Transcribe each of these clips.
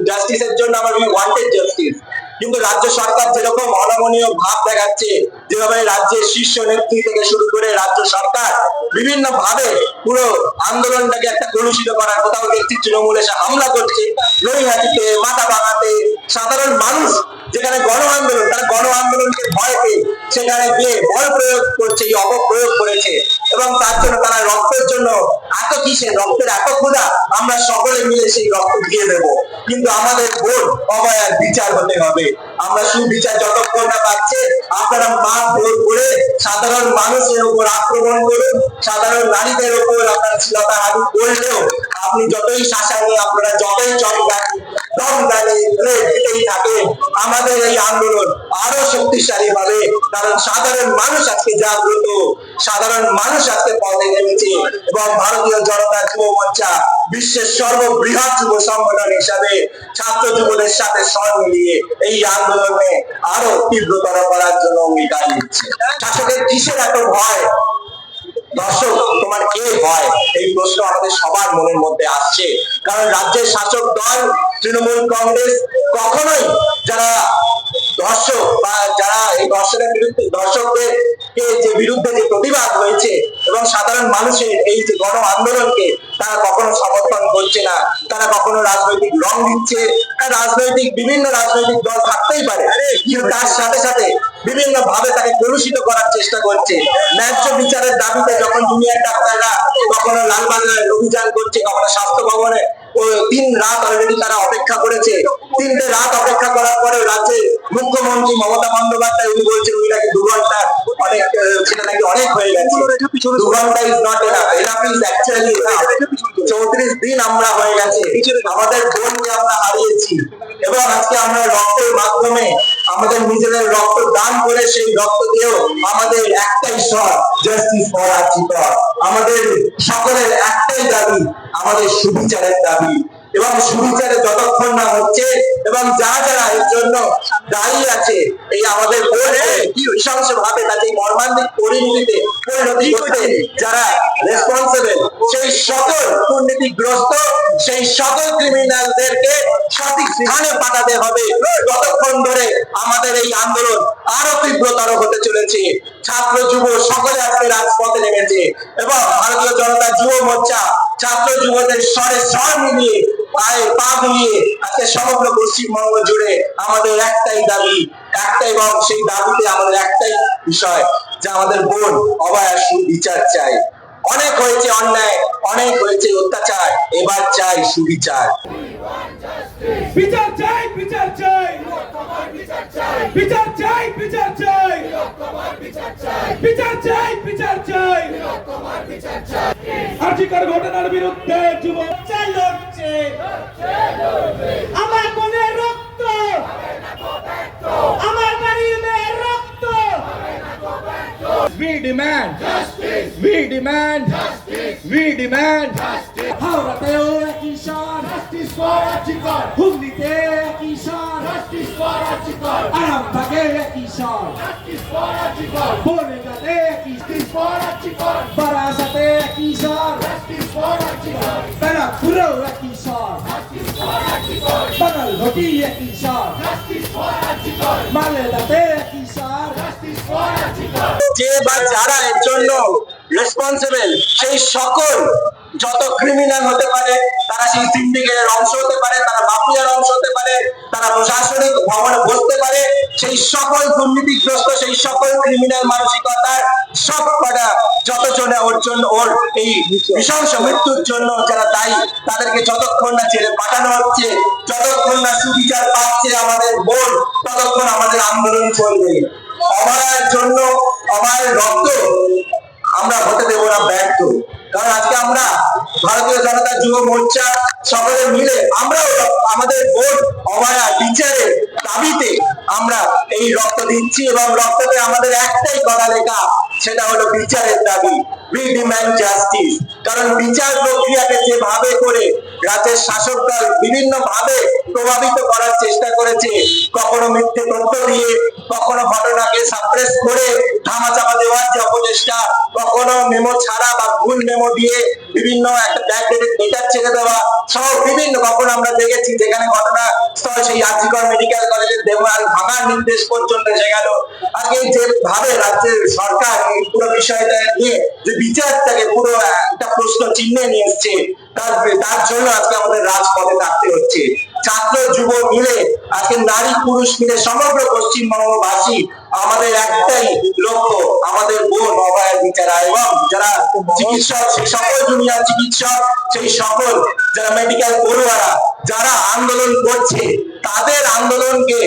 জাস্টিসের জন্য আমরা ওয়ান্টেড জাস্টিস। কিন্তু রাজ্য সরকার যেরকম অনমনীয় ভাব দেখাচ্ছে, যেভাবে রাজ্যের শীর্ষ নেত্রী থেকে শুরু করে রাজ্য সরকার বিভিন্ন ভাবে পুরো আন্দোলনটাকে একটা কলুষিত করার, কোথাও দেখছি তৃণমূল এসে হামলা করছে নৈহাটিতে, মাথা ভাঙাতে। সাধারণ মানুষ যেখানে গণ আন্দোলন, তারা গণ আন্দোলনকে ভয় পেয়ে সেখানে গিয়ে বল প্রয়োগ করছে, এই অপপ্রয়োগ করেছে। এবং তার জন্য তারা রক্তের জন্য এত কিসে, রক্তের এত ক্ষুধা, আমরা সকলে মিলে সেই রক্ত দিয়ে দেবো। কিন্তু আমাদের ভোট অবয়ার বিচার হতে হবে। আমরা সুবিচার যতক্ষণ না পাচ্ছে, আপনারা মাঠ ভোট করে সাধারণ মানুষের উপর আক্রমণ করুন, সাধারণ নারীদের উপর আপনার শ্লীলতা হানি করলেও আপনি যতই শাসানি, আপনারা যতই দিতেই থাকেন, আমাদের এই আন্দোলন আরো শক্তিশালী হবে। কারণ সাধারণ মানুষ আজকে জাগ্রত, সাধারণ মানুষ আজকে পথে নেমেছে। এবং ভারতীয় জনতা যুব মোর্চা বিশ্বের সর্ববৃহৎ যুব সংগঠন হিসাবে ছাত্র যুবদের সাথে স্বর মিলিয়ে এই আন্দোলনে আরো তীব্রতর করার জন্য অঙ্গীকার নিচ্ছে। শাসকের কিসের এত ভয়? দর্শক, তোমার কে ভয়? এই প্রশ্ন আমাদের সবার মনের মধ্যে আসছে। কারণ রাজ্যের শাসক দল তৃণমূল কংগ্রেস কখনোই যারা দর্শক বা যারা এই দর্শকের বিরুদ্ধে, দর্শকদের যে বিরুদ্ধে যে প্রতিবাদ হয়েছে এবং সাধারণ মানুষের এই যে গণ আন্দোলনকে, তারা কখনো সমর্থন করছে না। তারা কখনো রাজনৈতিক রং দিচ্ছে। বিভিন্ন রাজনৈতিক দল থাকতেই পারে, কিন্তু তার সাথে সাথে বিভিন্ন ভাবে তাকে কলুষিত করার চেষ্টা করছে। ন্যায্য বিচারের দাবিতে যখন জুনিয়র ডাক্তাররা কখনো লালবাজারে অভিযান করছে, কখনো স্বাস্থ্য ভবনে 3 রাত অলরেডি তারা অপেক্ষা করেছে। 3টে রাত অপেক্ষা করার পরে রাজ্যের মুখ্যমন্ত্রী মমতা বন্দ্যোপাধ্যায় উনি বলছেন উনি নাকি 2 ঘন্টা অনেক, সেটা নাকি অনেক হয়ে গেছে। 2 ঘন্টা is not enough, enough is actually 34 দিন আমরা হয়ে গেছে, আমাদের বোনকে আমরা হারিয়েছি। এবং আজকে আমরা রক্তের মাধ্যমে আমাদের নিজেদের রক্ত দান করে সেই রক্ত দিয়েও আমাদের একটাই স্বর, জাস্টিস ফর আর্জিকর। আমাদের সকলের একটাই দাবি, আমাদের সুবিচারের দাবি। এবং সুবিচারে যতক্ষণ না হচ্ছে এবং যারা যারা এর জন্য দাঁড়িয়ে আছে, এই আমাদের বোর্ডে নৃশংস ভাবে তাকে মর্মান্তিক পরিণতি করতে যারা রেসপন্সিবল, সেই সকল দুর্নীতিগ্রস্ত, সেই সকল ক্রিমিনালদেরকে সঠিক স্থানে পাঠাতে হবে। ততক্ষণ ধরে আমাদের এই আন্দোলন আরো তীব্রতর হতে চলেছে। ছাত্র যুব সকলে আজকে রাজপথে নেমেছে এবং ভারতীয় জনতা যুব মোর্চা ছাত্র যুবদের স্বরে স্বর মিলিয়ে, পায়ে পা মিলিয়ে আজকে সমগ্র পশ্চিমবঙ্গ জুড়ে আমাদের একটাই দাবি, একটাই, এবং সেই দাবিতে আমাদের একটাই বিষয় যে আমাদের বোন অভয়ার সুবিচার চাই। অনেক হয়েছে অন্যায়, অনেক হয়েছে অত্যাচার, এবার চাই সুবিচার। বিচার চাই, বিচার চাই, বিচার চাই, বিচার চাই, বিচার চাই, বিচার চাই। আর্জিকর ঘটনার বিরুদ্ধে যুব চাই লড়ছে, আমার বোনের রক্ত, আমার বাড়ির মেয়ের রক্ত। We demand justice, we demand justice, we demand justice. হাওড়াতেও একই স্বর, justice for আর্জিকর। হুগলিতে একই স্বর, justice for আর্জিকর। আরামবাগে একই স্বর, justice for আর্জিকর। বনগাঁতে একই, justice for আর্জিকর। বারাসাতে একই স্বর, justice for আর্জিকর। ব্যারাকপুরেও একই স্বর, justice for আর্জিকর। বাগালঘাটি একই স্বর, justice for আর্জিকর। মালেদাতে একই স্বর, justice for আর্জিকর। যে বা যারা এর জন্য রেসপন্সিবল, সেই সকল যত ক্রিমিনাল হতে পারে, তারা সেই সিন্ডিকেটের অংশ হতে পারে, তারা মাফিয়ার অংশ হতে পারে, তারা প্রশাসনিক ভবনে বসতে পারে, সেই সকল দুর্নীতিগ্রস্ত, সেই সকল ক্রিমিনাল মানসিকতার সব কটা যতজনে ওর জন্য, ওর এই নৃশংস মৃত্যুর জন্য যারা দায়ী, তাদেরকে যতক্ষণ না ছেড়ে পাঠানো হচ্ছে, যতক্ষণ না সুবিচার পাচ্ছে আমাদের বোন, ততক্ষণ আমাদের আন্দোলন চলবে। অভয়ার জন্য, অভয়ের রক্ত আমরা হতে দেব না ব্যর্থ। কারণ আজকে আমরা ভারতীয় জনতা যুব মোর্চা সকলে মিলে আমরাও আমাদের ভোট অভয়া বিচারের দাবিতে আমরা এই রক্ত দিচ্ছি। এবং রক্ততে আমাদের একটাই কথা লেখা, সেটা হলো বিচারের দাবি। We demand justice। কারণ বিচার প্রক্রিয়াকে যেভাবে করে রাজ্যের শাসক দল বিভিন্ন ভাবে প্রভাবিত করার চেষ্টা করেছে, কখনো মিথ্যে তথ্য দিয়ে, কখনো ঘটনাকে সাপ্রেস করে ধামাচাপা দেওয়ার যে অপচেষ্টা, কখনো মেমো ছাড়া বা ভুল মেমো দিয়ে বিভিন্ন একটা ব্যাকডেটেড মিটার ছেড়ে দেওয়া সহ বিভিন্ন কখন আমরা দেখেছি যেখানে ঘটনাস্থল সেই আরজিকর মেডিকেল কলেজের দেওয়াল ভাঙার নির্দেশ পর্যন্ত এসে গেল। আজকে যেভাবে রাজ্যের সরকার এই পুরো বিষয়টা নিয়ে যে বিচারটাকে পুরো একটা প্রশ্ন চিহ্নে নিয়ে এসছে, তার জন্য আজকে আমাদের রাজপথে থাকতে হচ্ছে। ছাত্র যুব মিলে আজকে নারী পুরুষ মিলে সমগ্র পশ্চিমবঙ্গবাসী আমাদের একটাই লক্ষ্য, আমাদের বোন অভয়ার বিচার, এবং যারা চিকিৎসক সেই সকল জুনিয়র চিকিৎসক, সেই সকল যারা মেডিকেল পড়ুয়ারা যারা আন্দোলন করছে তাদের আন্দোলনকে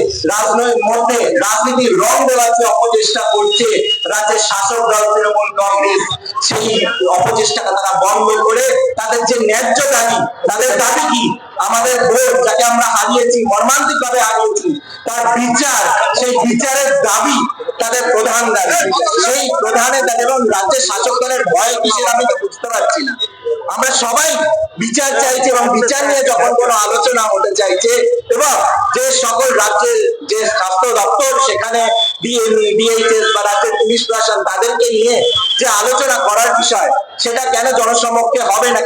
রাজনীতির রং দেওয়ার যে অপচেষ্টা করছে রাজ্যের শাসক দল তৃণমূল কংগ্রেস, সেই অপচেষ্টাটা তারা বন্ধ করে তাদের যে ন্যায্য দাবি, তাদের দাবি কি? আমাদের ভোট যাকে আমরা হারিয়েছি, মর্মান্তিক ভাবে হারিয়েছি, তার বিচার, সেই বিচারের দাবি তাদের প্রধান দাবি। সেই প্রধানের দাবি এবং রাজ্যের শাসক দলের ভয় কিসের আমি তো বুঝতে পারছি না। আমরা সবাই বিচার চাইছি এবং বিচার নিয়ে যখন কোনো আলোচনা হতে চাইছে এবং যে সকল রাজ্যের যে স্বাস্থ্য দপ্তর সেখানে ডিএইচএস বা রাজ্যের পুলিশ প্রশাসন তাদেরকে নিয়ে যে আলোচনা করার বিষয়, সেটা কেন জনসমক্ষে হবে না?